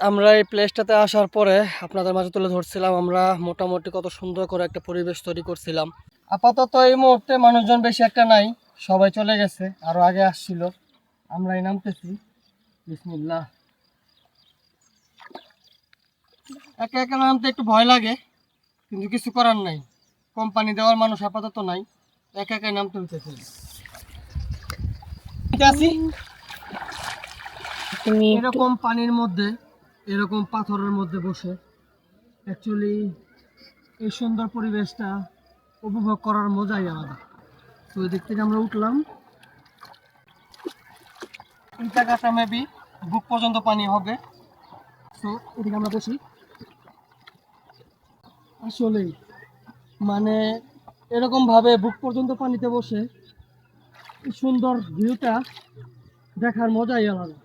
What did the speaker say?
আমরা এই প্লেসটাতে আসার পরে আপনাদের মাঝে তুলে ধরছিলাম আমরা মোটামুটি কত সুন্দর করে একটা পরিবেশ তৈরি করছিলাম। আপাতত এই মুহূর্তে মানুষজন বেশি একটা নাই, সবাই চলে গেছে, আরো আগে আসছিল। আমরাই নামতেছি। বিসমিল্লাহ। একা একা নামতে একটু ভয় লাগে, কিন্তু কিছু করার নাই, কোম্পানি দেওয়ার মানুষ আপাতত নাই, একা একাই নামতে হইতেছে। আছি এরকম পানির মধ্যে, এরকম পাথরের মধ্যে বসে অ্যাকচুয়ালি এই সুন্দর পরিবেশটা উপভোগ করার মজাই আলাদা। তো ওই দিক থেকে আমরা উঠলাম, এই জায়গাটা মেবি বুক পর্যন্ত পানি হবে। তো এদিকে আমরা বসি। আসলেই মানে এরকম ভাবে বুক পর্যন্ত পানিতে বসে এই সুন্দর ভিউটা দেখার মজাই আলাদা।